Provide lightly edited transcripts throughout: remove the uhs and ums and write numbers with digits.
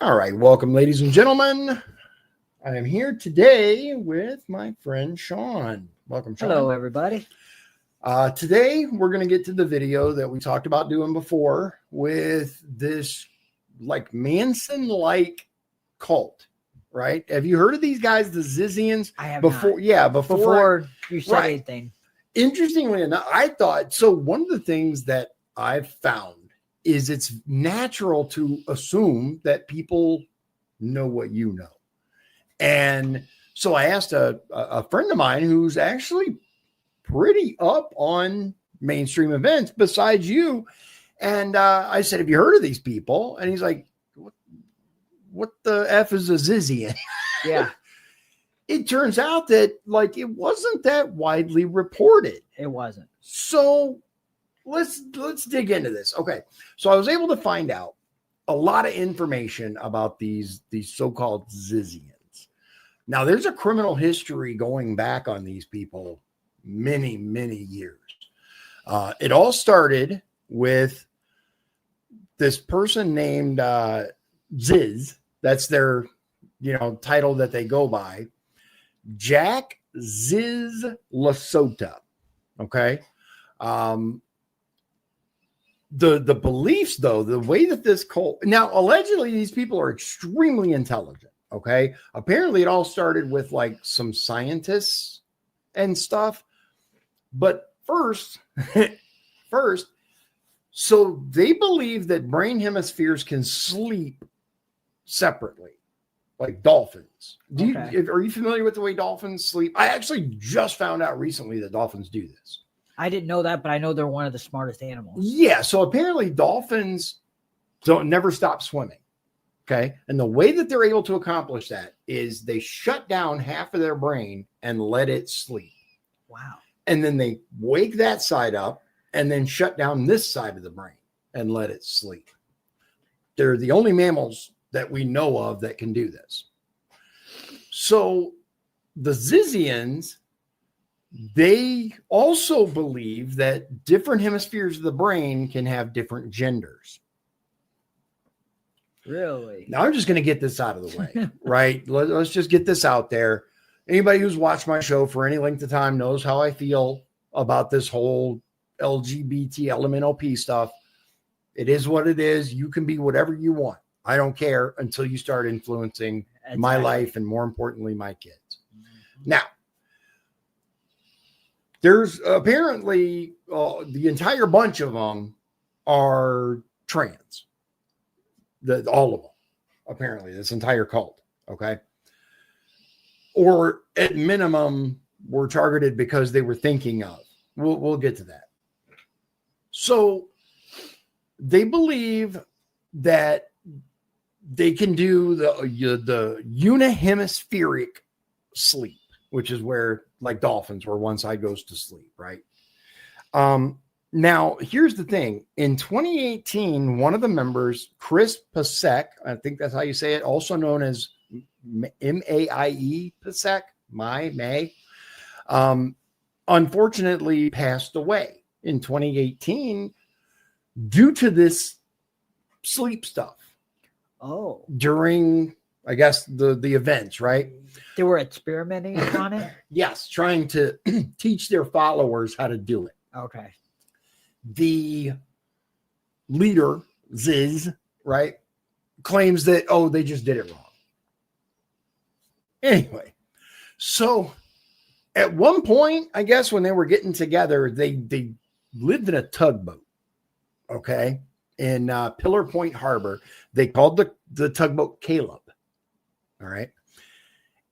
All right, welcome, ladies and gentlemen. I am here today with my friend Sean. Welcome, Sean. Hello, everybody. Today, we're going to get to the video that we talked about doing before with this like Manson-like cult, right? Have you heard of these guys, the Zizians? I have before, not. Yeah, Before you said right. anything. Interestingly enough, I thought, so one of the things that I've found is it's natural to assume that people know what you know. And so I asked a friend of mine who's actually pretty up on mainstream events besides you. And I said, have you heard of these people? And he's like, what the F is a Zizian? Yeah. It turns out that like it wasn't that widely reported. It wasn't. So let's dig into this. Okay. So I was able to find out a lot of information about these so-called Zizians. Now there's a criminal history going back on these people many, many years. It all started with this person named Ziz. That's their, title that they go by. Jack Ziz Lasota. Okay. The beliefs, though, the way that this cult now, allegedly, these people are extremely intelligent. Okay. Apparently, it all started with like some scientists and stuff. But first, so they believe that brain hemispheres can sleep separately, like dolphins. Are you familiar with the way dolphins sleep? I actually just found out recently that dolphins do this. I didn't know that, but I know they're one of the smartest animals. Yeah, so apparently dolphins never stop swimming. Okay, and the way that they're able to accomplish that is they shut down half of their brain and let it sleep. Wow. And then they wake that side up and then shut down this side of the brain and let it sleep. They're the only mammals that we know of that can do this. So the Zizians, they also believe that different hemispheres of the brain can have different genders. Really? Now I'm just going to get this out of the way, right? Let's just get this out there. Anybody who's watched my show for any length of time knows how I feel about this whole LGBT LMNOP stuff. It is what it is. You can be whatever you want. I don't care until you start influencing my life and, more importantly, my kids. Mm-hmm. Now, there's apparently the entire bunch of them are trans. All of them, apparently, this entire cult. Okay. Or at minimum, were targeted because they were thinking of. We'll get to that. So they believe that they can do the unihemispheric sleep, which is where, like dolphins, where one side goes to sleep, right? Now, here's the thing. In 2018, one of the members, Chris Pasek, I think that's how you say it, also known as M-A-I-E, Pasek, May, unfortunately passed away in 2018 due to this sleep stuff. Oh. During, I guess, the events, right? They were experimenting on it? Yes, trying to teach their followers how to do it. Okay. The leader, Ziz, right, claims that, they just did it wrong. Anyway, so at one point, I guess when they were getting together, they lived in a tugboat, okay, in Pillar Point Harbor. They called the tugboat Caleb, all right?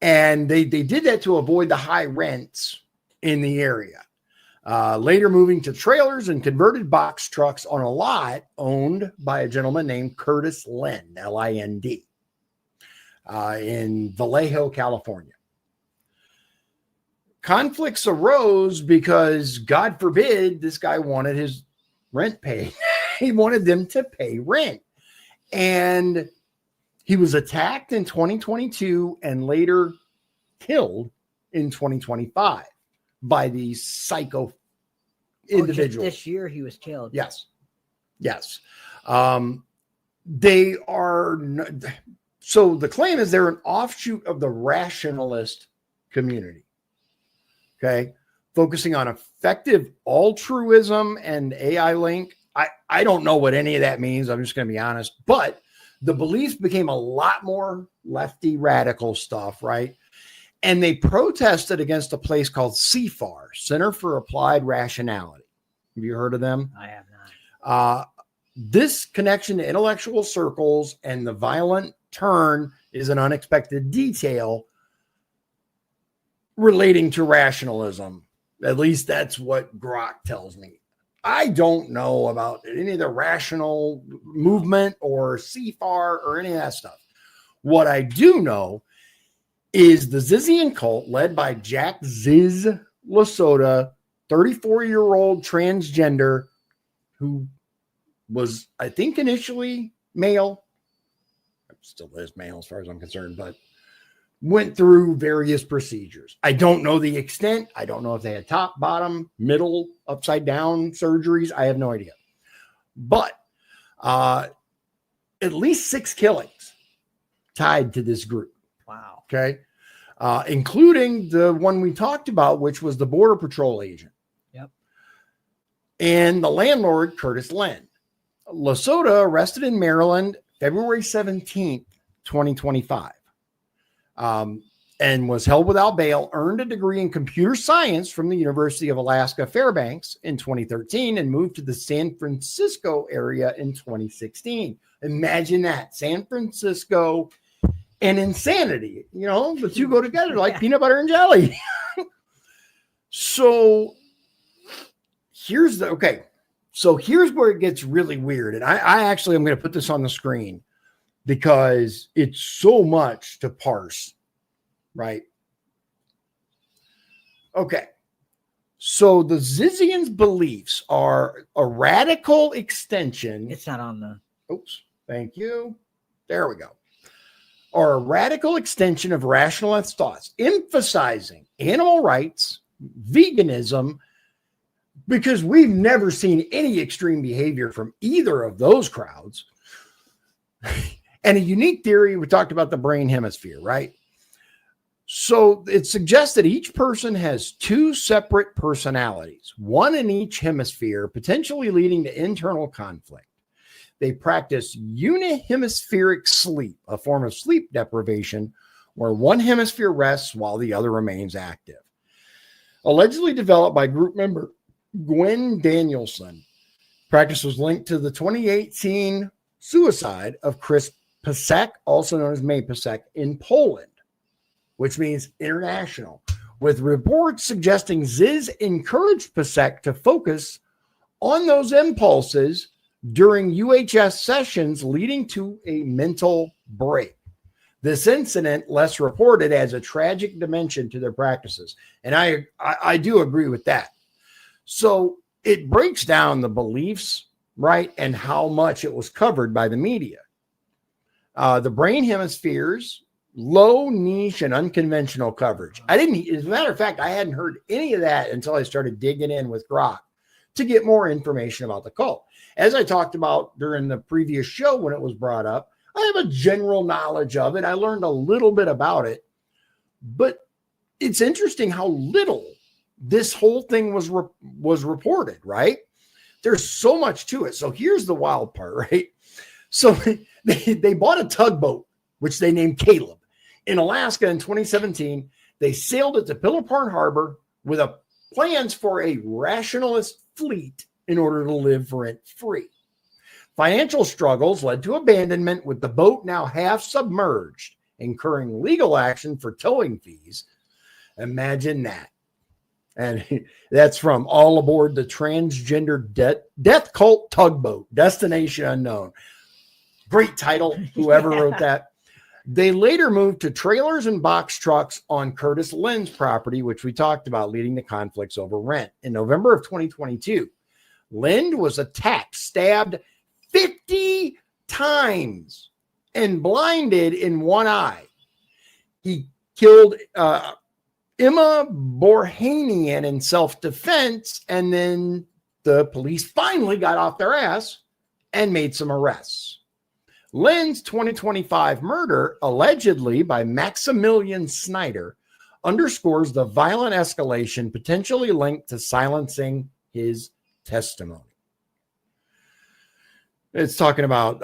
And they did that to avoid the high rents in the area. Later moving to trailers and converted box trucks on a lot owned by a gentleman named Curtis Lind, L-I-N-D, in Vallejo, California. Conflicts arose because, God forbid, this guy wanted his rent paid. He wanted them to pay rent. And he was attacked in 2022 and later killed in 2025 by these psycho individuals. This year he was killed. Yes. They are, so the claim is they're an offshoot of the rationalist community. Okay. Focusing on effective altruism and AI link. I don't know what any of that means. I'm just going to be honest, but the beliefs became a lot more lefty radical stuff, right? And they protested against a place called CFAR, Center for Applied Rationality. Have you heard of them? I have not. This connection to intellectual circles and the violent turn is an unexpected detail relating to rationalism. At least that's what Grok tells me. I don't know about any of the rational movement or CFAR or any of that stuff. What I do know is the Zizian cult led by Jack Ziz Lasota, 34-year-old transgender who was, I think, initially male. Still is male as far as I'm concerned, but went through various procedures. I don't know the extent. I don't know if they had top, bottom, middle, upside down surgeries. I have no idea. But at least 6 killings tied to this group. Wow. Okay. Including the one we talked about, which was the Border Patrol agent. Yep. And the landlord, Curtis Len. Lasota arrested in Maryland, February 17th, 2025. And was held without bail, earned a degree in computer science from the University of Alaska Fairbanks in 2013, and moved to the San Francisco area in 2016. Imagine that, San Francisco and insanity. You know, the two go together like peanut butter and jelly. So here's where it gets really weird. And I actually am going to put this on the screen because it's so much to parse. Right. Okay. So the Zizians' beliefs are a radical extension. It's not on the. Oops. Thank you. There we go. Are a radical extension of rationalist thoughts, emphasizing animal rights, veganism, because we've never seen any extreme behavior from either of those crowds. And a unique theory. We talked about the brain hemisphere, right? So it suggests that each person has 2 separate personalities, one in each hemisphere, potentially leading to internal conflict. They practice unihemispheric sleep, a form of sleep deprivation where one hemisphere rests while the other remains active. Allegedly developed by group member Gwen Danielson, practice was linked to the 2018 suicide of Chris Pasek, also known as May Pasek, in Poland, which means international, with reports suggesting Ziz encouraged Pasek to focus on those impulses during UHS sessions, leading to a mental break. This incident, less reported, adds a tragic dimension to their practices. And I do agree with that. So it breaks down the beliefs, right, and how much it was covered by the media. The brain hemispheres, low, niche, and unconventional coverage. As a matter of fact, I hadn't heard any of that until I started digging in with Grok to get more information about the cult. As I talked about during the previous show when it was brought up, I have a general knowledge of it. I learned a little bit about it, but it's interesting how little this whole thing was reported, right? There's so much to it. So here's the wild part, right? So they bought a tugboat, which they named Caleb, in Alaska in 2017. They sailed it to Pillar Point Harbor with plans for a rationalist fleet in order to live rent-free. Financial struggles led to abandonment, with the boat now half submerged, incurring legal action for towing fees. Imagine that. And that's from All Aboard the Transgender Death Cult Tugboat, Destination Unknown. Great title, whoever wrote that. They later moved to trailers and box trucks on Curtis Len's property, which we talked about, leading to conflicts over rent. In November of 2022, Lind was attacked, stabbed 50 times, and blinded in one eye. He killed Emma Borhanian in self-defense, and then the police finally got off their ass and made some arrests. Lynn's 2025 murder, allegedly by Maximilian Snyder, underscores the violent escalation potentially linked to silencing his testimony. It's talking about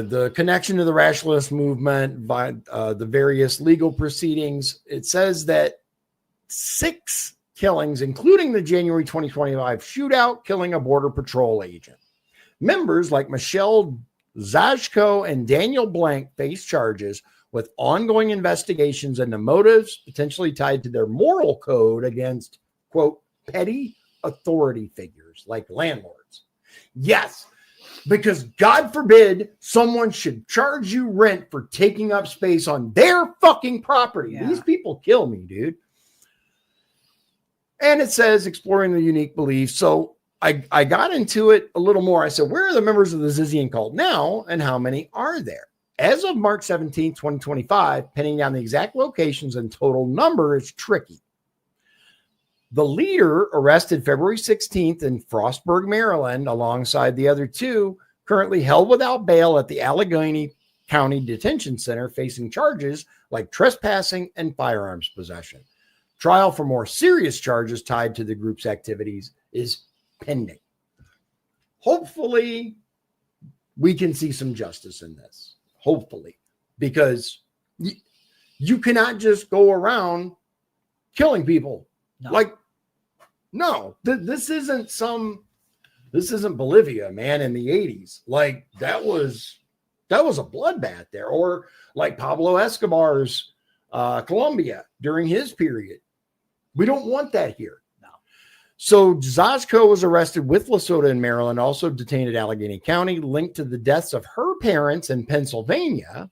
the connection to the rationalist movement, the various legal proceedings. It says that 6 killings, including the January 2025 shootout, killing a Border Patrol agent. Members like Michelle Zajko and Daniel Blank face charges with ongoing investigations into motives potentially tied to their moral code against, quote, petty authority figures like landlords. Yes, because God forbid someone should charge you rent for taking up space on their fucking property. Yeah. These people kill me, dude. And it says exploring the unique beliefs. So I got into it a little more. I said, where are the members of the Zizian cult now and how many are there? As of March 17, 2025, pinning down the exact locations and total number is tricky. The leader, arrested February 16th in Frostburg, Maryland, alongside the other 2, currently held without bail at the Allegheny County Detention Center, facing charges like trespassing and firearms possession. Trial for more serious charges tied to the group's activities is pending. Hopefully, we can see some justice in this. Hopefully, because you cannot just go around killing people. No. Like, no, this isn't Bolivia, man, in the 80s. Like, that was a bloodbath there. Or like Pablo Escobar's Colombia during his period. We don't want that here. No. So Zajko was arrested with Lesotho in Maryland, also detained at Allegheny County, linked to the deaths of her parents in Pennsylvania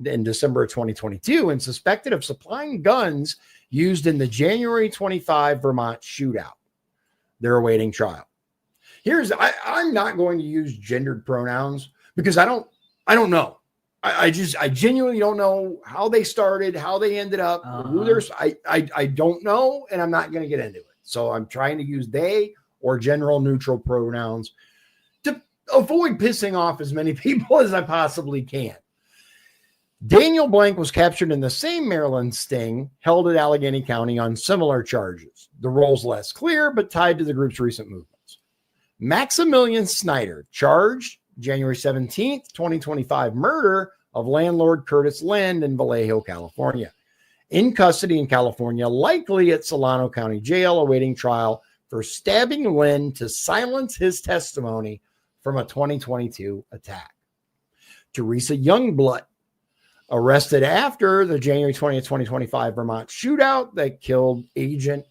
in December of 2022, and suspected of supplying guns used in the January 25 Vermont shootout. They're awaiting trial. I'm not going to use gendered pronouns because I don't know. I genuinely don't know how they started, how they ended up, who there's, I don't know, and I'm not going to get into it. So I'm trying to use they or general neutral pronouns to avoid pissing off as many people as I possibly can. Daniel Blank was captured in the same Maryland sting held at Allegheny County on similar charges. The role's less clear, but tied to the group's recent movements. Maximilian Snyder, charged January 17th, 2025, murder of landlord Curtis Lind in Vallejo, California. In custody in California, likely at Solano County Jail, awaiting trial for stabbing Lind to silence his testimony from a 2022 attack. Teresa Youngblood, arrested after the January 20th, 2025 Vermont shootout that killed Agent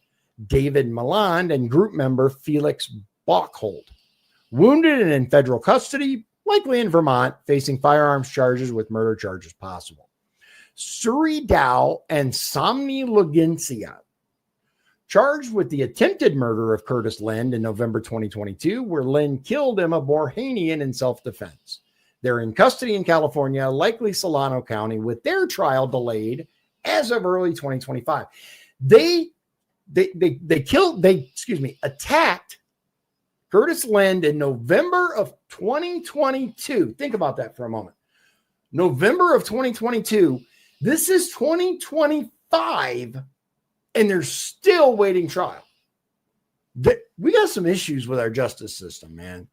David Maland and group member Felix Bockhold. Wounded and in federal custody, likely in Vermont, facing firearms charges with murder charges possible. Suri Dow and Somni Logencia, charged with the attempted murder of Curtis Lind in November 2022, where Lind killed Emma Borhanian in self-defense. They're in custody in California, likely Solano County, with their trial delayed as of early 2025. They attacked Curtis Lind in November of 2022. Think about that for a moment. November of 2022. This is 2025, and they're still waiting trial. We got some issues with our justice system, man.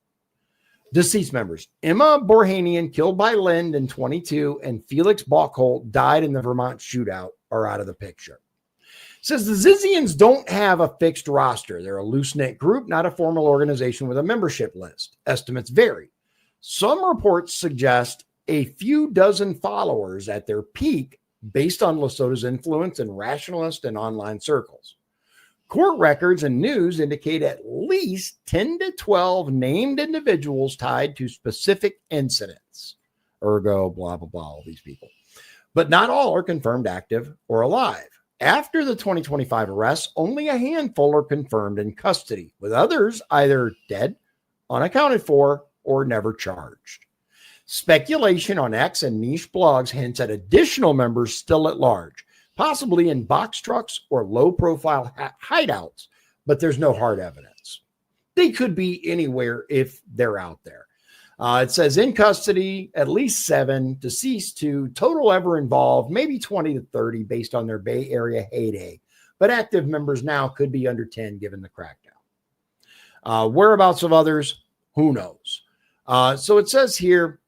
Deceased members: Emma Borhanian, killed by Lind in 22, and Felix Bockholt died in the Vermont shootout, are out of the picture. It says the Zizians don't have a fixed roster. They're a loose-knit group, not a formal organization with a membership list. Estimates vary. Some reports suggest a few dozen followers at their peak based on Lesotho's influence in rationalist and online circles. Court records and news indicate at least 10 to 12 named individuals tied to specific incidents. Ergo, blah, blah, blah, all these people. But not all are confirmed active or alive. After the 2025 arrests, only a handful are confirmed in custody, with others either dead, unaccounted for, or never charged. Speculation on X and niche blogs hints at additional members still at large, possibly in box trucks or low-profile hideouts, but there's no hard evidence. They could be anywhere if they're out there. It says in custody, at least 7, deceased 2, total ever involved, maybe 20 to 30 based on their Bay Area heyday. But active members now could be under 10 given the crackdown. Whereabouts of others, who knows? So it says here,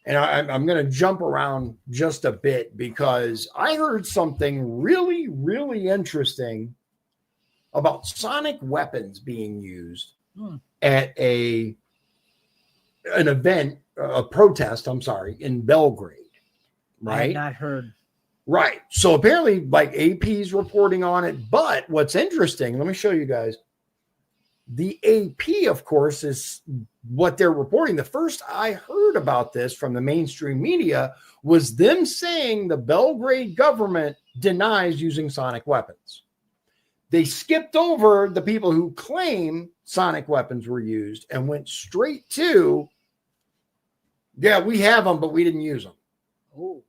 and I'm going to jump around just a bit because I heard something really, really interesting about sonic weapons being used at an event, a protest, in Belgrade. Right? I have not heard. Right. So apparently, like, AP's reporting on it. But what's interesting, let me show you guys. The AP, of course, is what they're reporting. The first I heard about this from the mainstream media was them saying the Belgrade government denies using sonic weapons. They skipped over the people who claim sonic weapons were used and went straight to, yeah, we have them, but we didn't use them. Oh.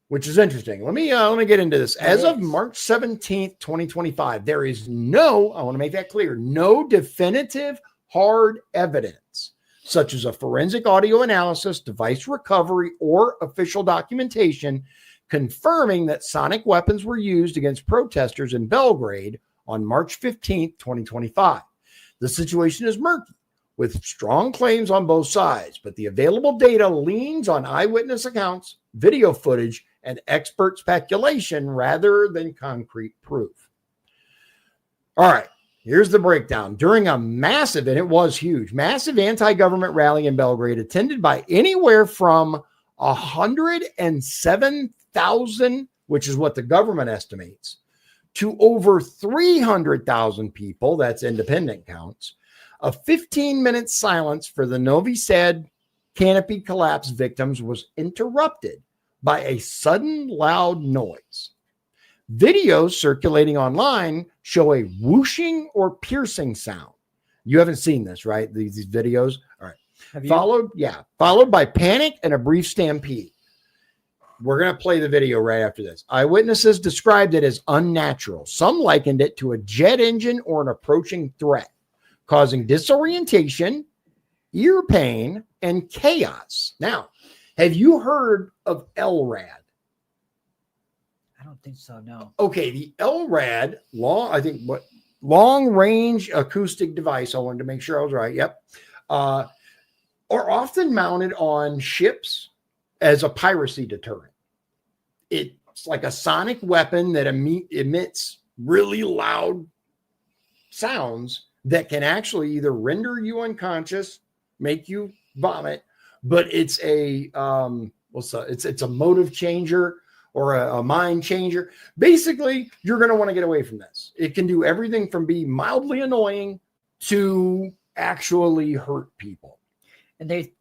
Which is interesting. Let me get into this. As of March 17th, 2025, there is no, I want to make that clear, no definitive hard evidence, such as a forensic audio analysis, device recovery, or official documentation confirming that sonic weapons were used against protesters in Belgrade on March 15th, 2025. The situation is murky, with strong claims on both sides, but the available data leans on eyewitness accounts, video footage, and expert speculation rather than concrete proof. All right, here's the breakdown. During a massive, and it was huge, massive anti-government rally in Belgrade, attended by anywhere from 107,000, which is what the government estimates, to over 300,000 people, that's independent counts, a 15-minute silence for the Novi Sad canopy collapse victims was interrupted by a sudden loud noise. Videos circulating online show a whooshing or piercing sound. You haven't seen this, right? These videos? All right. Followed by panic and a brief stampede. We're going to play the video right after this. Eyewitnesses described it as unnatural. Some likened it to a jet engine or an approaching threat, causing disorientation, ear pain, and chaos. Now, have you heard of LRAD? I don't think so, no. Okay, the LRAD, long range acoustic device, I wanted to make sure I was right, yep, are often mounted on ships as a piracy deterrent. It's like a sonic weapon that emits really loud sounds that can actually either render you unconscious, make you vomit, but it's a it's a motive changer or a mind changer. Basically, you're going to want to get away from this. It can do everything from be mildly annoying to actually hurt people. And they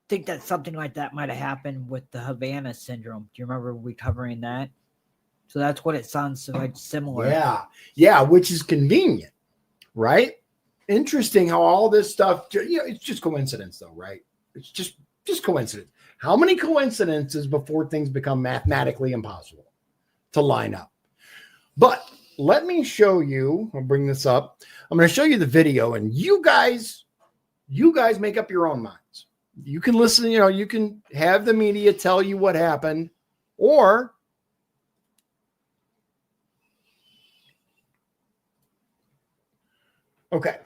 think that something like that might have happened with the Havana syndrome. Do you remember we covering that? So that's what it sounds like, similar. Yeah, which is convenient, right? Interesting how all this stuff, it's just coincidence though, right? It's just coincidence. How many coincidences before things become mathematically impossible to line up? But let me show you, I'll bring this up. I'm going to show you the video and you guys make up your own minds. You can listen, you can have the media tell you what happened, or okay.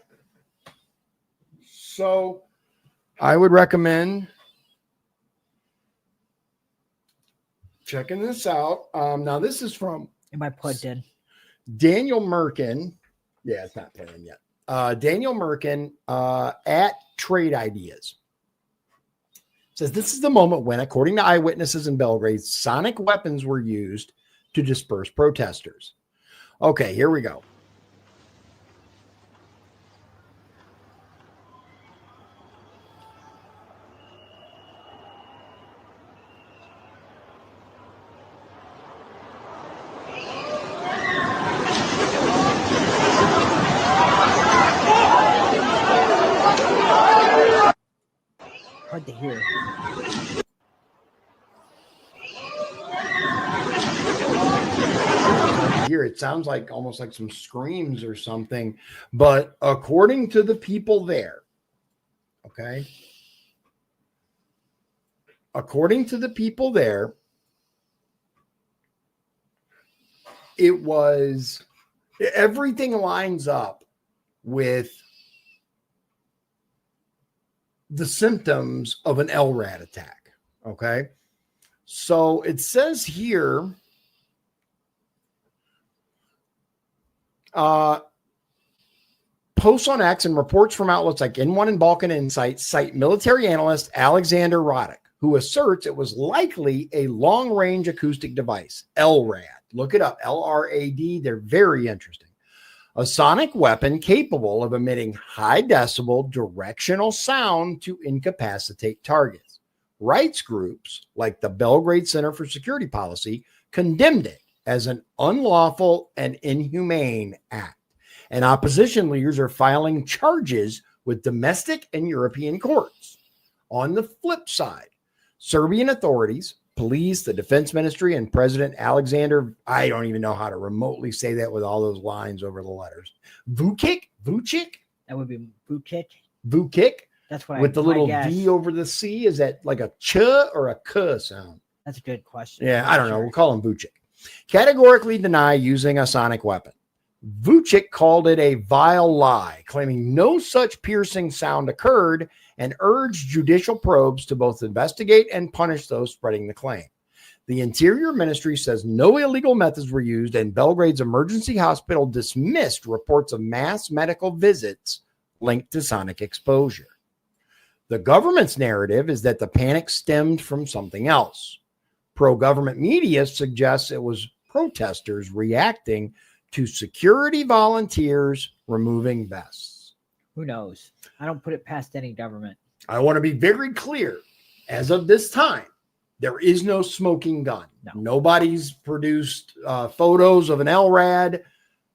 So I would recommend checking this out. Now this is from, am I plugged in? Daniel Merkin. Yeah, it's not playing yet. Daniel Merkin at Trade Ideas says this is the moment when, according to eyewitnesses in Belgrade, sonic weapons were used to disperse protesters. Okay, here we go. Hard to hear. Here it sounds like almost like some screams or something, but according to the people there, okay, according to the people there, it was everything lines up with the symptoms of an LRAD attack. Okay. So it says here, posts on X and reports from outlets like N1 and Balkan Insights cite military analyst Alexander Roddick, who asserts it was likely a long-range acoustic device, LRAD. Look it up, LRAD. They're very interesting. A sonic weapon capable of emitting high decibel directional sound to incapacitate targets. Rights groups like the Belgrade Center for Security Policy condemned it as an unlawful and inhumane act. And opposition leaders are filing charges with domestic and European courts. On the flip side, Serbian authorities, police, the defense ministry, and President Alexander, I don't even know how to remotely say that with all those lines over the letters. Vucic? That would be Vucic? That's what with the little V over the C. Is that like a ch or a k sound? That's a good question. Yeah, I don't know. We'll call him Vucic. Categorically deny using a sonic weapon. Vucic called it a vile lie, claiming no such piercing sound occurred, and urged judicial probes to both investigate and punish those spreading the claim. The Interior Ministry says no illegal methods were used, and Belgrade's emergency hospital dismissed reports of mass medical visits linked to sonic exposure. The government's narrative is that the panic stemmed from something else. Pro-government media suggests it was protesters reacting to security volunteers removing vests. Who knows? I don't put it past any government. I want to be very clear. As of this time, there is no smoking gun. No. Nobody's produced photos of an LRAD.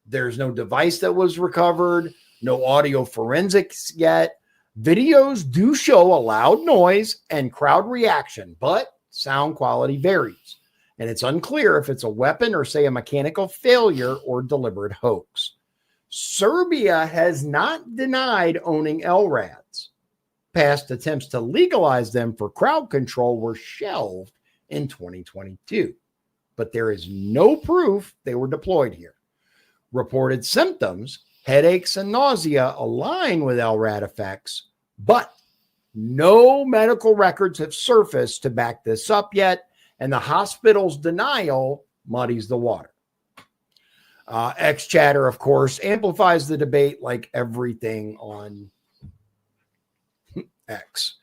There's no device that was recovered. No audio forensics yet. Videos do show a loud noise and crowd reaction, but sound quality varies. And it's unclear if it's a weapon or, say, a mechanical failure or deliberate hoax. Serbia has not denied owning LRADs. Past attempts to legalize them for crowd control were shelved in 2022, but there is no proof they were deployed here. Reported symptoms, headaches, and nausea align with LRAD effects, but no medical records have surfaced to back this up yet, and the hospital's denial muddies the water. X chatter, of course, amplifies the debate like everything on X.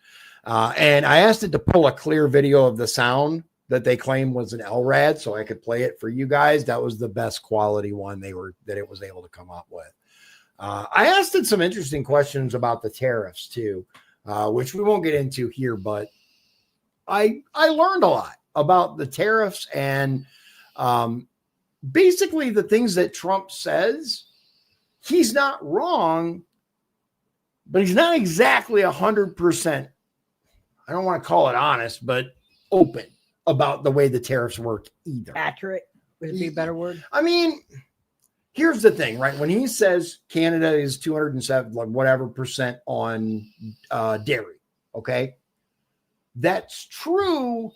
And I asked it to pull a clear video of the sound that they claim was an LRAD so I could play it for you guys. That was the best quality one that it was able to come up with. I asked it some interesting questions about the tariffs too, which we won't get into here, but I learned a lot about the tariffs and basically the things that Trump says. He's not wrong, but he's not exactly 100%. I don't want to call it honest, but open about the way the tariffs work either. Accurate would it be a better word? I mean, here's the thing, right? When he says Canada is 207, like whatever percent on dairy, okay? That's true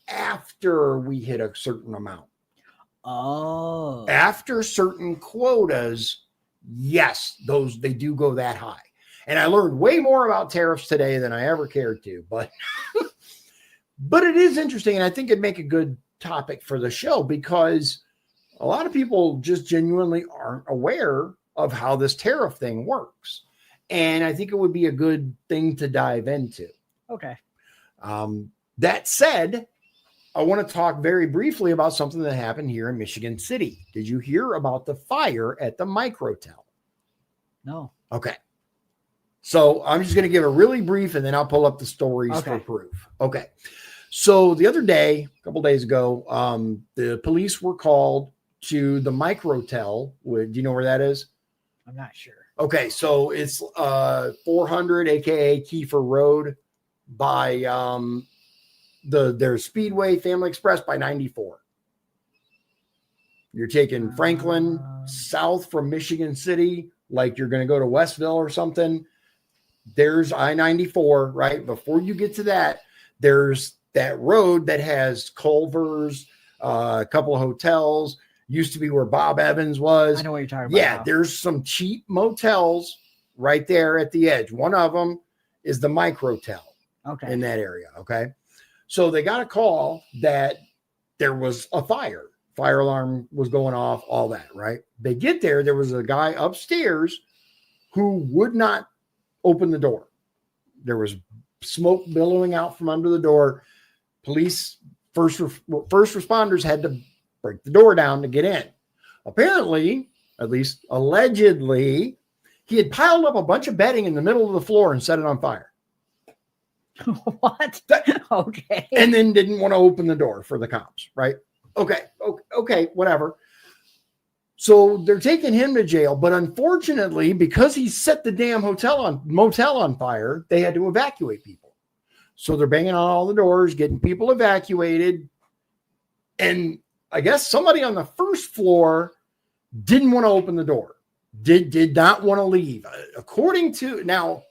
after we hit a certain amount. Oh. After certain quotas, yes, they do go that high. And I learned way more about tariffs today than I ever cared to, but but it is interesting, and I think it'd make a good topic for the show because a lot of people just genuinely aren't aware of how this tariff thing works. And I think it would be a good thing to dive into. Okay. That said, I want to talk very briefly about something that happened here in Michigan City. Did you hear about the fire at the Microtel? No. Okay. So I'm just going to give a really brief and then I'll pull up the stories for proof. Okay. So the other day, a couple days ago, the police were called to the Microtel. Do you know where that is? I'm not sure. Okay. So it's 400, aka Kiefer Road by their Speedway Family Express by 94. You're taking Franklin south from Michigan City, like you're going to go to Westville or something. There's I-94, right? Before you get to that, there's that road that has Culver's, a couple of hotels, used to be where Bob Evans was. I know what you're talking about. Yeah, now. there's some cheap motels right there at the edge. One of them is the Microtel Okay. in that area. Okay. So they got a call that there was a fire. Fire alarm was going off, all that, right? They get there. There was a guy upstairs who would not open the door. There was smoke billowing out from under the door. Police, first responders had to break the door down to get in. Apparently, at least allegedly, he had piled up a bunch of bedding in the middle of the floor and set it on fire. What? Okay. And then didn't want to open the door for the cops, right? Okay, whatever. So they're taking him to jail, but unfortunately, because he set the damn motel on fire, they had to evacuate people. So they're banging on all the doors, getting people evacuated. And I guess somebody on the first floor didn't want to open the door, did not want to leave. According to, now,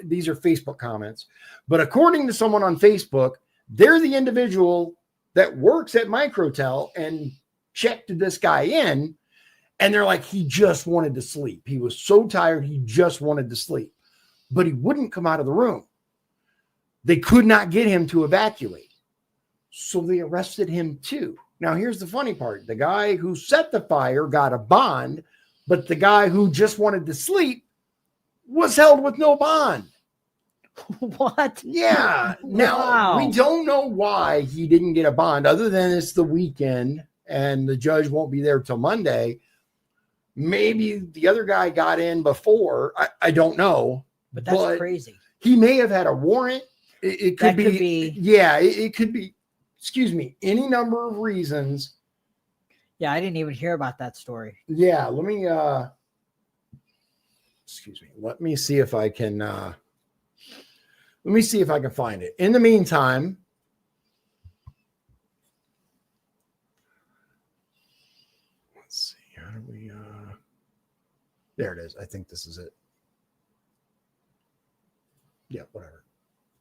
these are Facebook comments, but according to someone on Facebook, they're the individual that works at Microtel and checked this guy in. And they're like, he just wanted to sleep. He was so tired, he just wanted to sleep. But he wouldn't come out of the room. They could not get him to evacuate. So they arrested him too. Now, here's the funny part. The guy who set the fire got a bond, but the guy who just wanted to sleep was held with no bond. What? Yeah. Now, Wow. we don't know why he didn't get a bond other than it's the weekend and the judge won't be there till Monday. Maybe the other guy got in before. I don't know. But that's crazy. He may have had a warrant. It could be. Yeah, it could be. Excuse me. Any number of reasons. Yeah, I didn't even hear about that story. Yeah, let me. Excuse me. Let me see if I can. Let me see if I can find it. In the meantime. Let's see. How do we? There it is. I think this is it. Yeah, whatever.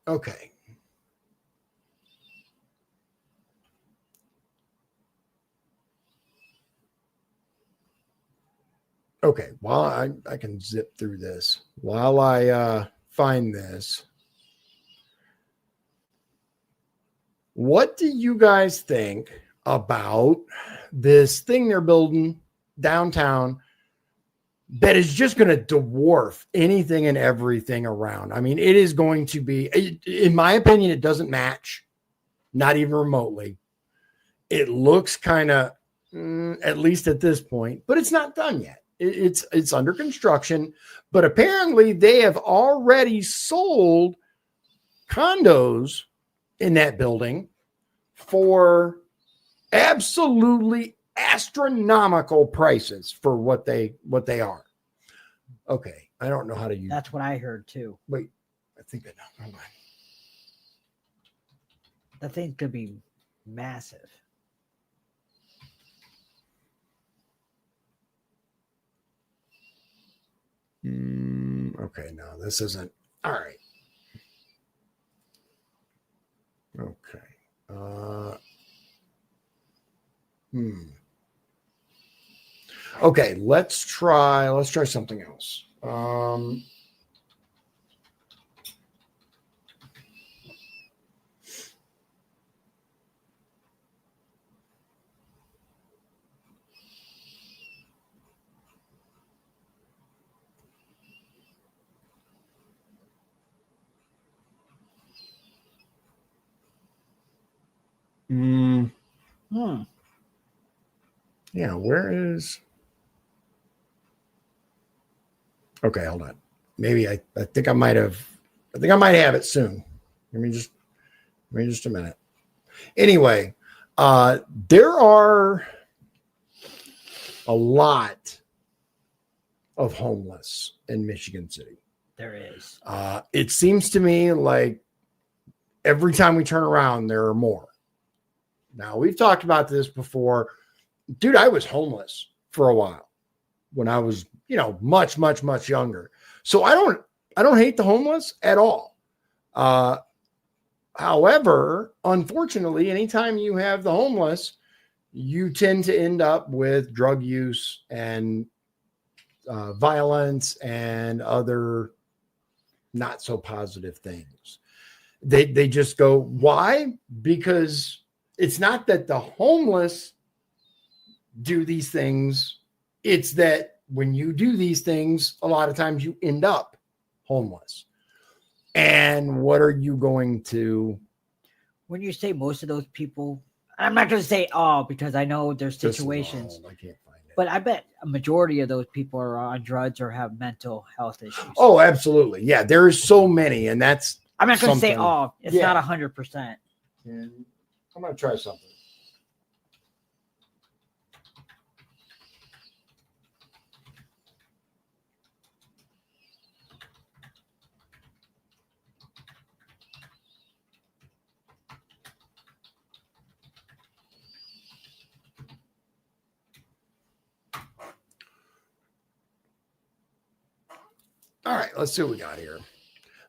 Okay. Okay, while I can zip through this, while I find this, what do you guys think about this thing they're building downtown that is just going to dwarf anything and everything around? I mean, it is going to be, in my opinion, it doesn't match, not even remotely. It looks kind of, at least at this point, but it's not done yet. It's under construction, but apparently they have already sold condos in that building for absolutely astronomical prices for what they are. Okay, I don't know how to use. That's what I heard too. Wait, I think I know. Hold on. That thing could be massive. Okay, no, this isn't. All right. Okay. Okay, let's try something else. Yeah, where is? Okay, hold on. Maybe I think I might have it soon. Give me just a minute. Anyway, there are a lot of homeless in Michigan City. There is. It seems to me like every time we turn around, there are more. Now, we've talked about this before. Dude, I was homeless for a while when I was, much, much, much younger. So I don't hate the homeless at all. However, unfortunately, anytime you have the homeless, you tend to end up with drug use and violence and other not so positive things. They just go, why? Because it's not that the homeless do these things. It's that when you do these things, a lot of times you end up homeless. And what are you going to? When you say most of those people, I'm not going to say all because I know there's This is situations, all, I can't find it. but I bet a majority of those people are on drugs or have mental health issues. Oh, absolutely. Yeah, there's so many, and that's I'm not going to say something- all. It's Yeah. not 100%. And I'm going to try something. All right, let's see what we got here.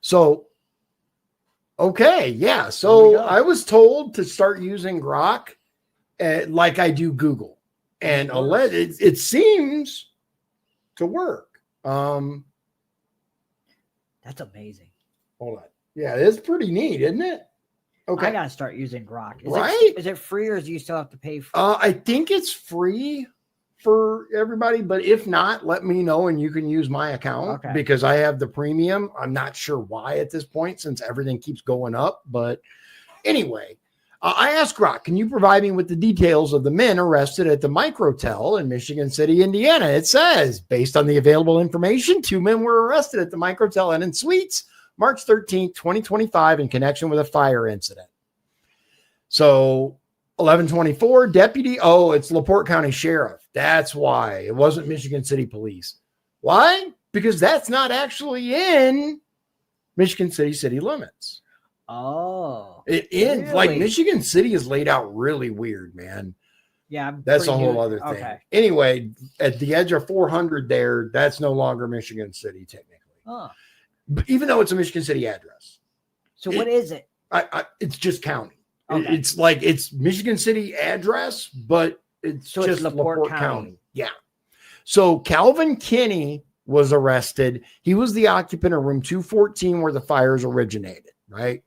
So, okay, yeah. There we So go. I was told to start using Grok like I do Google, and it seems to work. That's amazing. Hold on. Yeah, it's pretty neat, isn't it? I Okay. got to start using Grok. Right? Is it free or do you still have to pay for I think it's free for everybody, but if not, let me know and you can use my account Okay. because I have the premium. I'm not sure why at this point since everything keeps going up, but anyway, I asked Grok, can you provide me with the details of the men arrested at the Microtel in Michigan City, Indiana? It says, based on the available information, 2 men were arrested at the Microtel Inn and Suites March 13th, 2025 in connection with a fire incident. So 1124 deputy. Oh, it's LaPorte County Sheriff. That's why it wasn't Michigan City Police. Why? Because that's not actually in Michigan City city limits. Oh. It is like Really? Michigan City is laid out really weird, man. Yeah. I'm That's a pretty whole new- other thing. Okay. Anyway, at the edge of 400 there, that's no longer Michigan City technically. Oh. But even though it's a Michigan City address, So what is it? it's just county. Okay. It's like it's Michigan City address, but it's So it's just LaPorte LaPorte County. County. Yeah. So Calvin Kinney was arrested. He was the occupant of room 214 where the fires originated, right?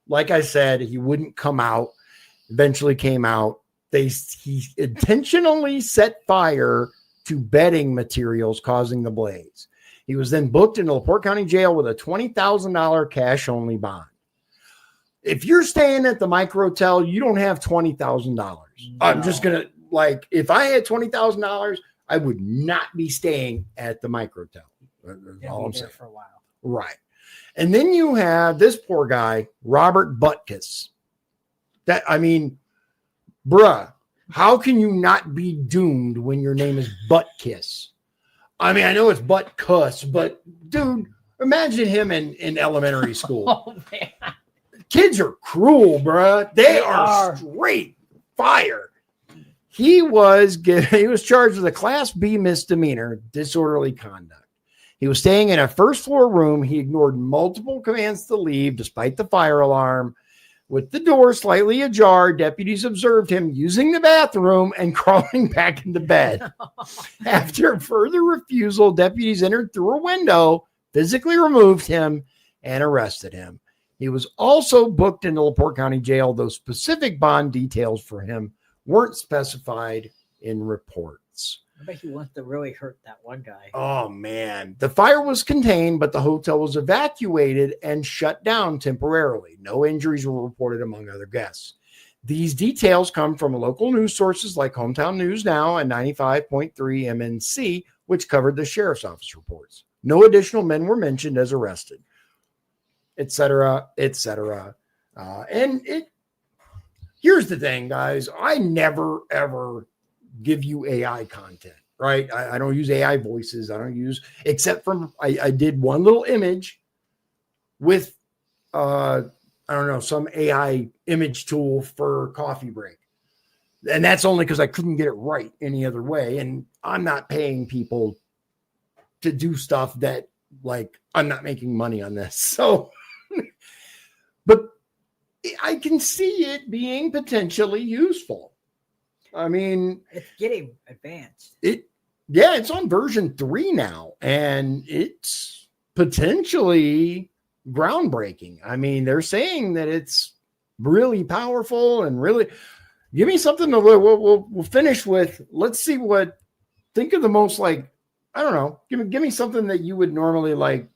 Like I said, he wouldn't come out, eventually came out. He intentionally set fire to bedding materials causing the blaze. He was then booked into LaPorte County Jail with a $20,000 cash only bond. If you're staying at the Microtel, you don't have $20,000. I'm just going to, like, if I had $20,000, I would not be staying at the Microtel. That's Gonna all be I'm there saying. for a while. Right. And then you have this poor guy, Robert Butkus. That, I mean, bruh, how can you not be doomed when your name is Butkus? I mean, I know it's Butkus, but dude, imagine him in elementary school. Oh man. Kids are cruel, bruh. They are are. straight fire. He was charged with a Class B misdemeanor, disorderly conduct. He was staying in a first floor room. He ignored multiple commands to leave despite the fire alarm. With the door slightly ajar, deputies observed him using the bathroom and crawling back into bed. After further refusal, deputies entered through a window, physically removed him, and arrested him. He was also booked into LaPorte County Jail, though specific bond details for him weren't specified in reports. I bet he wants to really hurt that one guy. Oh, man. The fire was contained, but the hotel was evacuated and shut down temporarily. No injuries were reported among other guests. These details come from local news sources like Hometown News Now and 95.3 MNC, which covered the sheriff's office reports. No additional men were mentioned as arrested, etc., etc. Here's the thing, guys. I never, ever give you AI content, right? I don't use AI voices. I don't use, except from, I did one little image with, I don't know, some AI image tool for coffee break. And that's only because I couldn't get it right any other way. And I'm not paying people to do stuff that, like, I'm not making money on this. So, but I can see it being potentially useful. I mean, it's getting advanced. It's on version 3 now, and it's potentially groundbreaking. I mean, they're saying that it's really powerful and really. Give me something to we'll finish with. Let's see what. Think of the most like. I don't know. Give me something that you would normally like.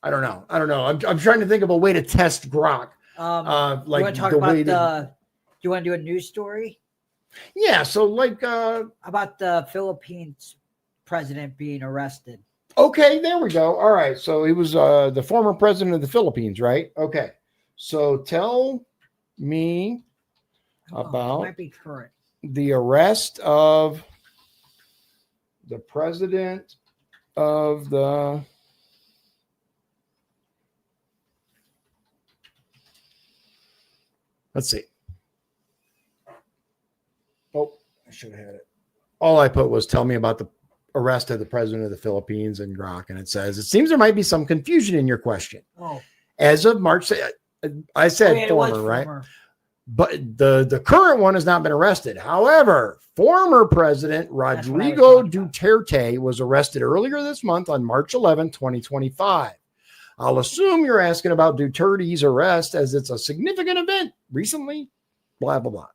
I don't know. I'm trying to think of a way to test Grok. Like you want to talk about do you want to do a news story? Yeah. So like about the Philippines president being arrested. Okay, there we go. All right. So he was the former president of the Philippines, right? Okay. So tell me about might be current. The arrest of the president of the let's see. Oh, I should have had it. All I put was tell me about the arrest of the president of the Philippines and Grok. And it says, it seems there might be some confusion in your question. Oh. As of March, I said former, right? But the current one has not been arrested. However, former President Rodrigo Duterte was arrested earlier this month on March 11, 2025. I'll assume you're asking about Duterte's arrest as it's a significant event recently, blah, blah, blah.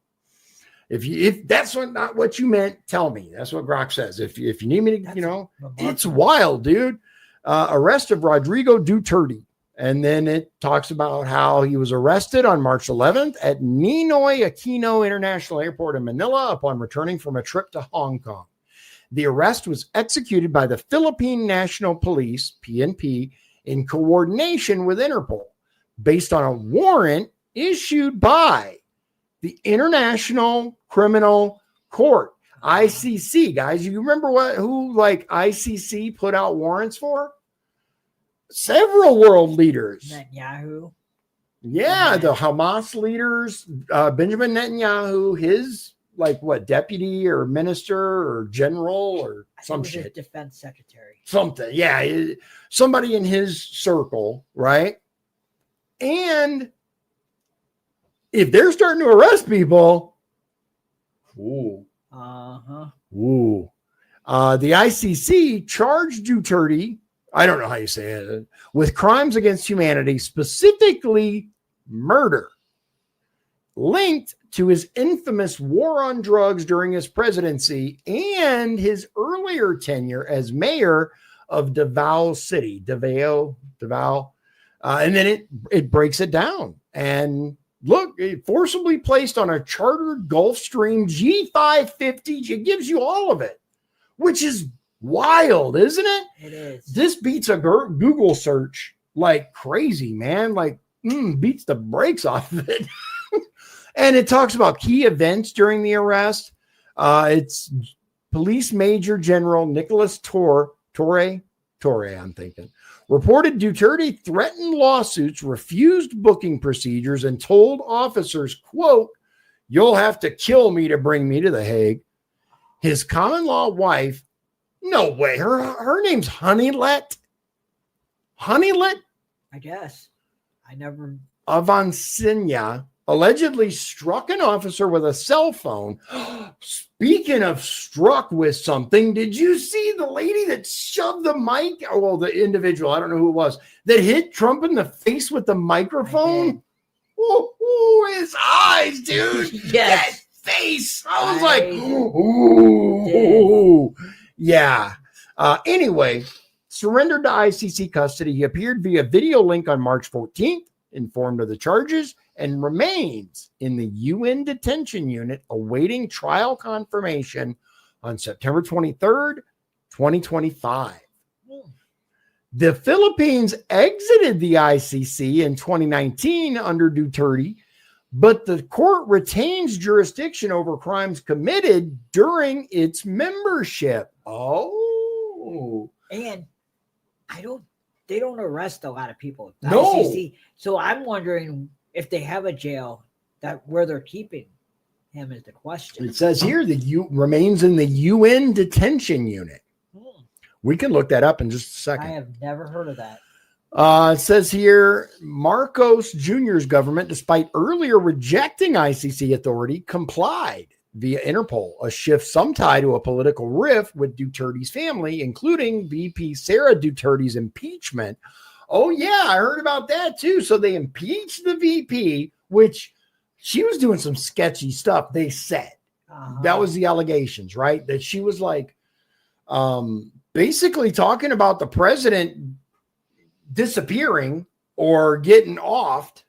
If that's not what you meant, tell me. That's what Grok says. If you need me to, it's wild, dude. Arrest of Rodrigo Duterte. And then it talks about how he was arrested on March 11th at Ninoy Aquino International Airport in Manila upon returning from a trip to Hong Kong. The arrest was executed by the Philippine National Police, PNP, in coordination with Interpol, based on a warrant issued by the International Criminal Court, ICC. Guys, you remember who ICC put out warrants for? Several world leaders. Netanyahu. Yeah, the Hamas leaders, Benjamin Netanyahu, his deputy or minister or general or some shit. Defense secretary. Something. Yeah. Somebody in his circle, right? And if they're starting to arrest people, the ICC charged Duterte, I don't know how you say it, with crimes against humanity, specifically murder, linked to his infamous war on drugs during his presidency and his earlier tenure as mayor of Davao City. Davao. And then it breaks it down. And look, it forcibly placed on a chartered Gulfstream G550. It gives you all of it, which is wild, isn't it? It is. This beats a Google search like crazy, man. Beats the brakes off of it. And it talks about key events during the arrest. It's Police Major General Nicholas Torre, I'm thinking, reported Duterte threatened lawsuits, refused booking procedures, and told officers, quote, "You'll have to kill me to bring me to The Hague." His common law wife, no way, her name's Honeylet. Honeylet? I guess. I never. Avancina allegedly struck an officer with a cell phone. Speaking of struck with something, did you see the lady that shoved the mic? Oh, well, the individual, I don't know who it was, that hit Trump in the face with the microphone? Ooh, his eyes, dude. Yes. That face. I was like, ooh. Yeah. Anyway, surrendered to ICC custody. He appeared via video link on March 14th, informed of the charges, and remains in the UN detention unit awaiting trial confirmation on September 23rd, 2025. The Philippines exited the ICC in 2019 under Duterte, but the court retains jurisdiction over crimes committed during its membership. Oh. And they don't arrest a lot of people. No. ICC, so I'm wondering if they have a jail where they're keeping him is the question. It says here remains in the UN detention unit. We can look that up in just a second. I have never heard of that. It says here, Marcos Jr.'s government, despite earlier rejecting ICC authority, complied via Interpol, a shift some tie to a political rift with Duterte's family, including VP Sarah Duterte's impeachment. Oh, yeah, I heard about that too. So they impeached the VP, which she was doing some sketchy stuff, they said. That was the allegations, right? That she was like basically talking about the president disappearing or getting offed.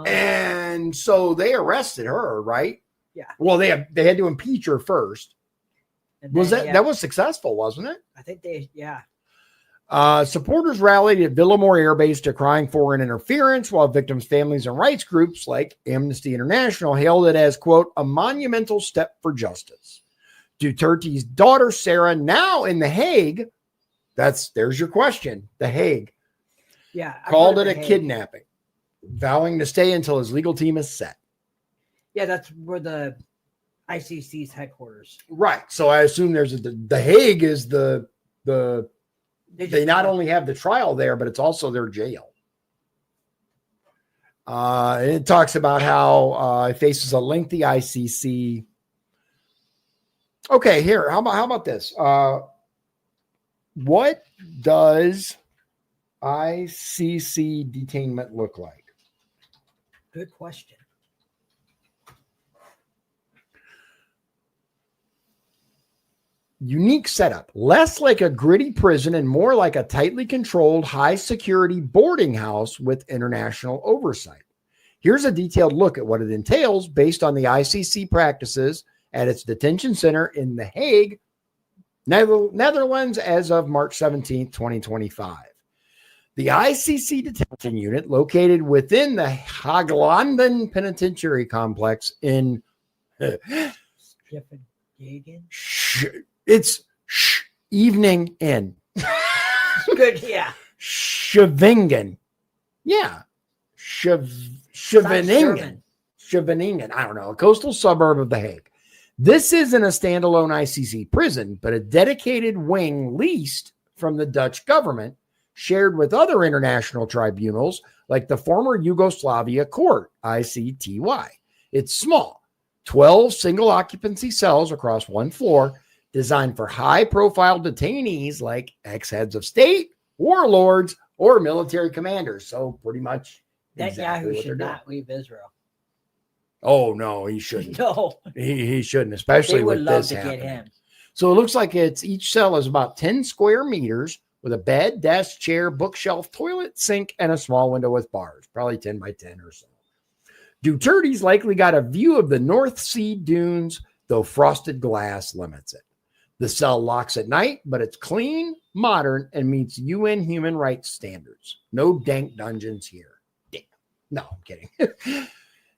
And so they arrested her, right? Yeah. Well, they had to impeach her first. And Was then, that was successful, wasn't it? I think yeah. Supporters rallied at Villamore Air Base decrying foreign interference, while victims' families and rights groups like Amnesty International hailed it as, quote, a monumental step for justice. Duterte's daughter, Sarah, now in The Hague, there's your question, The Hague, called it a kidnapping, vowing to stay until his legal team is set. Yeah, that's where the ICC's headquarters. Right. So I assume The Hague is they not only have the trial there, but it's also their jail. And it talks about how it faces a lengthy ICC. Okay, here. How about this? What does ICC detainment look like? Good question. Unique setup, less like a gritty prison and more like a tightly controlled, high security boarding house with international oversight. Here's a detailed look at what it entails based on the ICC practices at its detention center in The Hague, Netherlands, as of March 17, 2025. The ICC detention unit, located within the Haaglanden Penitentiary Complex in it's evening in. Good, yeah. Scheveningen. Yeah. Scheveningen. Scheveningen. I don't know. A coastal suburb of The Hague. This isn't a standalone ICC prison, but a dedicated wing leased from the Dutch government, shared with other international tribunals like the former Yugoslavia Court, ICTY. It's small, 12 single occupancy cells across one floor, designed for high-profile detainees like ex-heads of state, warlords, or military commanders. So pretty much that exactly Yahoo should not leave Israel. Oh, no, he shouldn't. No. He shouldn't, especially with this happening. Get him. So it looks like each cell is about 10 square meters with a bed, desk, chair, bookshelf, toilet, sink, and a small window with bars, probably 10 by 10 or so. Duterte's likely got a view of the North Sea dunes, though frosted glass limits it. The cell locks at night, but it's clean, modern, and meets UN human rights standards. No dank dungeons here. Damn. No, I'm kidding.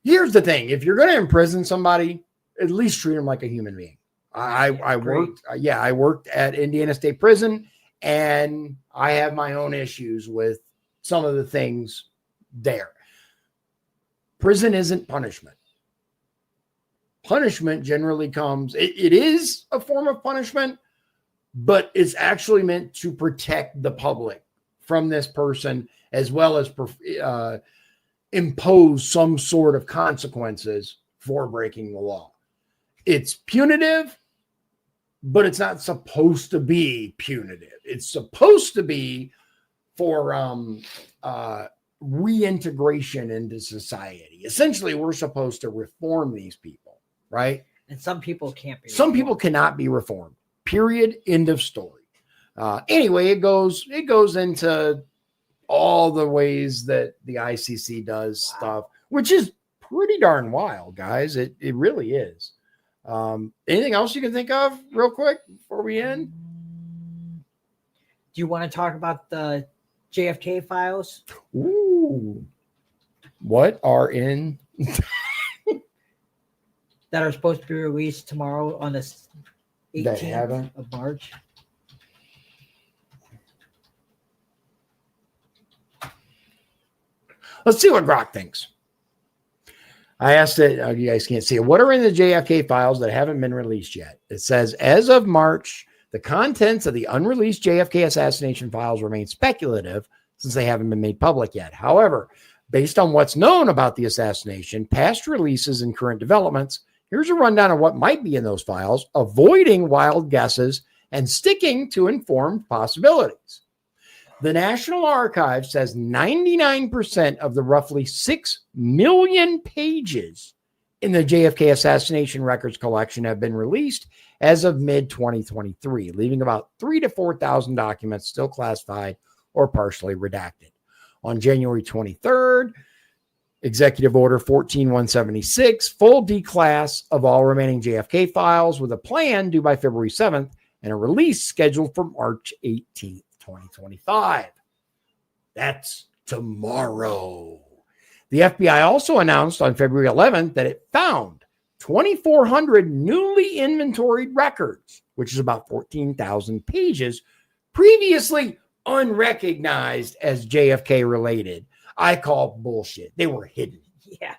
Here's the thing. If you're going to imprison somebody, at least treat them like a human being. I worked at Indiana State Prison, and I have my own issues with some of the things there. Prison isn't punishment. Punishment generally comes, it is a form of punishment, but it's actually meant to protect the public from this person, as well as impose some sort of consequences for breaking the law. It's punitive, but it's not supposed to be punitive. It's supposed to be for reintegration into society. Essentially, we're supposed to reform these people, right? And some people can't be. Some people cannot be reformed. Period. End of story. Anyway, it goes into all the ways that the ICC does stuff, which is pretty darn wild, guys. It really is. Anything else you can think of real quick before we end? Do you want to talk about the JFK files? Ooh. What are in that are supposed to be released tomorrow on the 18th of March? Let's see what Grok thinks. I asked it, you guys can't see it. What are in the JFK files that haven't been released yet? It says, as of March, the contents of the unreleased JFK assassination files remain speculative, since they haven't been made public yet. However, based on what's known about the assassination, past releases, and current developments, here's a rundown of what might be in those files, avoiding wild guesses and sticking to informed possibilities. The National Archives says 99% of the roughly 6 million pages in the JFK assassination records collection have been released as of mid-2023, leaving about 3,000 to 4,000 documents still classified or partially redacted. On January 23rd, Executive Order 14176, full declass of all remaining JFK files with a plan due by February 7th and a release scheduled for March 18th, 2025. That's tomorrow. The FBI also announced on February 11th that it found 2,400 newly inventoried records, which is about 14,000 pages, previously unrecognized as JFK related. I call bullshit. They were hidden. Yeah.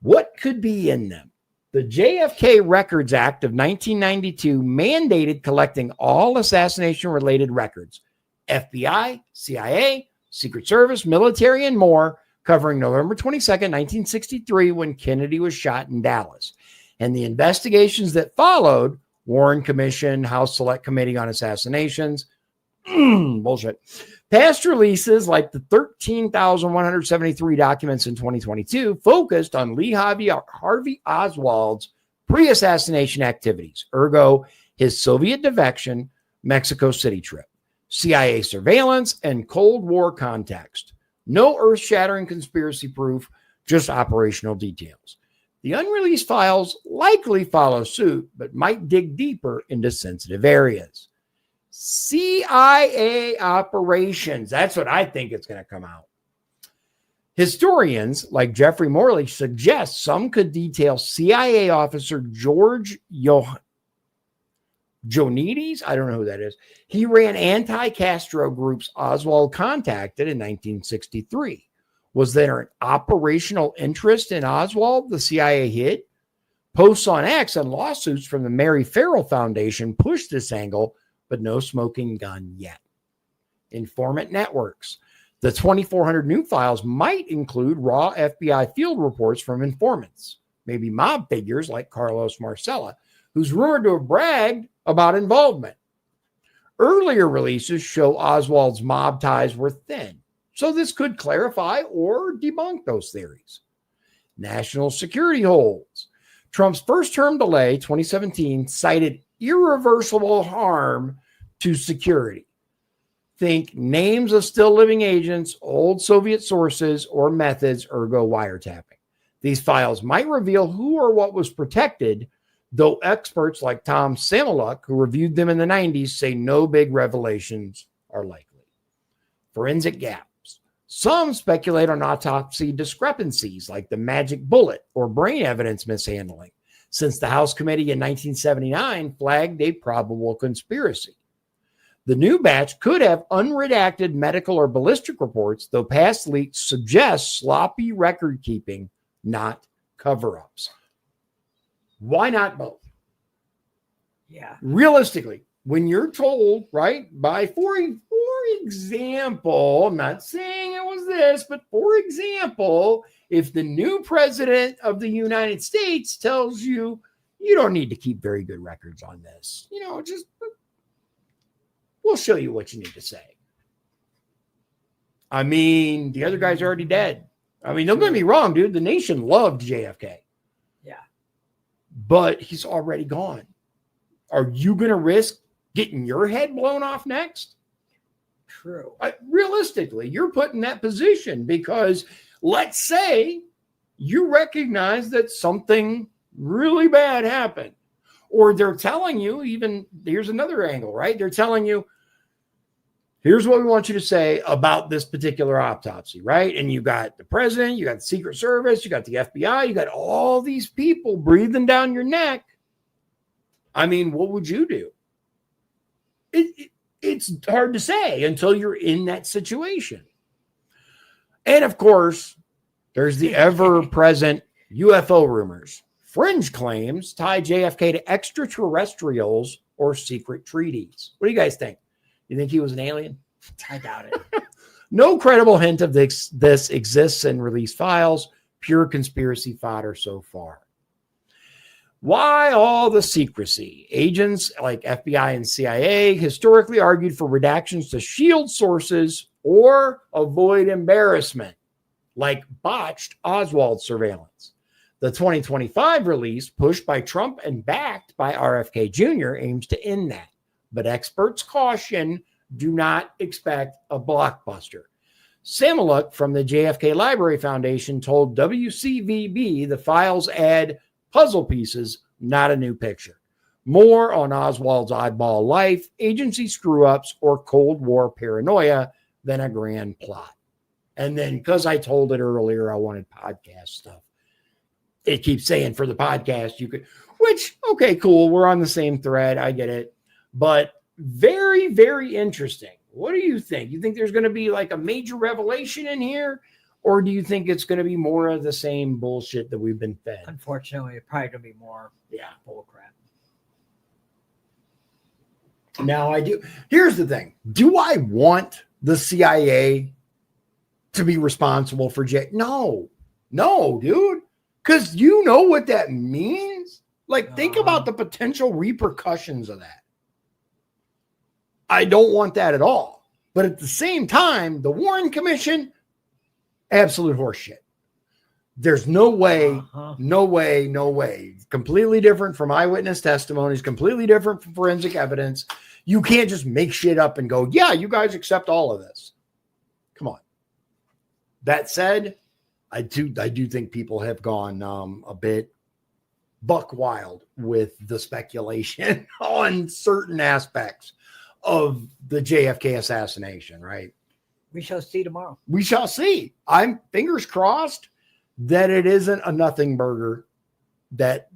What could be in them? The JFK Records Act of 1992 mandated collecting all assassination-related records, FBI, CIA, Secret Service, military, and more, covering November 22nd, 1963, when Kennedy was shot in Dallas. And the investigations that followed, Warren Commission, House Select Committee on Assassinations, bullshit. Past releases like the 13,173 documents in 2022 focused on Lee Harvey Oswald's pre-assassination activities, ergo his Soviet defection, Mexico City trip, CIA surveillance, and Cold War context. No earth-shattering conspiracy proof, just operational details. The unreleased files likely follow suit, but might dig deeper into sensitive areas. CIA operations. That's what I think it's going to come out. Historians like Jeffrey Morley suggest some could detail CIA officer George Joanides. I don't know who that is. He ran anti-Castro groups Oswald contacted in 1963. Was there an operational interest in Oswald the CIA hid? Posts on X and lawsuits from the Mary Farrell Foundation pushed this angle, but no smoking gun yet. Informant networks. The 2,400 new files might include raw FBI field reports from informants, maybe mob figures like Carlos Marcella, who's rumored to have bragged about involvement. Earlier releases show Oswald's mob ties were thin, so this could clarify or debunk those theories. National security holds. Trump's first term delay, 2017, cited irreversible harm to security. Think names of still living agents, old Soviet sources, or methods, ergo wiretapping. These files might reveal who or what was protected, though experts like Tom Samoluk, who reviewed them in the 90s, say no big revelations are likely. Forensic gaps. Some speculate on autopsy discrepancies like the magic bullet or brain evidence mishandling, since the House Committee in 1979 flagged a probable conspiracy. The new batch could have unredacted medical or ballistic reports, though past leaks suggest sloppy record keeping, not cover-ups. Why not both? Yeah. Realistically, when you're told, right, for example, I'm not saying it was this, but for example, if the new president of the United States tells you, you don't need to keep very good records on this, just we'll show you what you need to say. I mean, the other guy's already dead. I mean, don't get me wrong, dude. The nation loved JFK. Yeah. But he's already gone. Are you going to risk getting your head blown off next? True. Realistically, you're put in that position because let's say you recognize that something really bad happened. Or they're telling you, even here's another angle, right? They're telling you, here's what we want you to say about this particular autopsy, right? And you got the president, you got the Secret Service, you got the FBI, you got all these people breathing down your neck. I mean, what would you do? It's hard to say until you're in that situation. And of course, there's the ever-present UFO rumors. Fringe claims tie JFK to extraterrestrials or secret treaties. What do you guys think? You think he was an alien? I doubt it. No credible hint of this exists in released files. Pure conspiracy fodder so far. Why all the secrecy? Agents like FBI and CIA historically argued for redactions to shield sources or avoid embarrassment, like botched Oswald surveillance. The 2025 release, pushed by Trump and backed by RFK Jr., aims to end that. But experts caution, do not expect a blockbuster. Samaluk from the JFK Library Foundation told WCVB the files add puzzle pieces, not a new picture. More on Oswald's oddball life, agency screw-ups, or Cold War paranoia than a grand plot. And then, because I told it earlier, I wanted podcast stuff. It keeps saying for the podcast, you could, which, okay, cool. We're on the same thread. I get it. But very, very interesting. What do you think? You think there's going to be like a major revelation in here? Or do you think it's going to be more of the same bullshit that we've been fed? Unfortunately, it's probably going to be more bull crap. Now I do. Here's the thing. Do I want the CIA to be responsible for No, dude. Because you know what that means? Like, think about the potential repercussions of that. I don't want that at all. But at the same time, the Warren Commission, absolute horseshit. There's no way, no way. Completely different from eyewitness testimonies, completely different from forensic evidence. You can't just make shit up and go, yeah, you guys accept all of this. Come on. That said, I do think people have gone a bit buck wild with the speculation on certain aspects of the JFK assassination, right? We shall see tomorrow. We shall see. I'm fingers crossed that it isn't a nothing burger. That,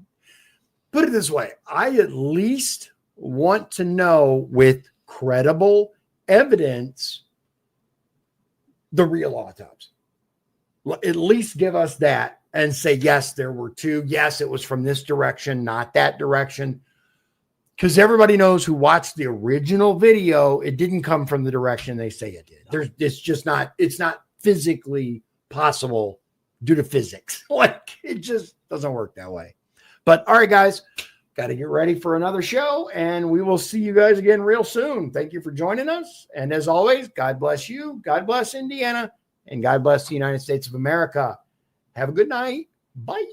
put it this way, I at least want to know with credible evidence the real autopsy. At least give us that and say, yes, there were two. Yes, it was from this direction, not that direction. Because everybody knows who watched the original video, it didn't come from the direction they say it did. It's not physically possible due to physics. Like, it just doesn't work that way. But all right, guys, got to get ready for another show, and we will see you guys again real soon. Thank you for joining us. And as always, God bless you. God bless Indiana. And God bless the United States of America. Have a good night. Bye.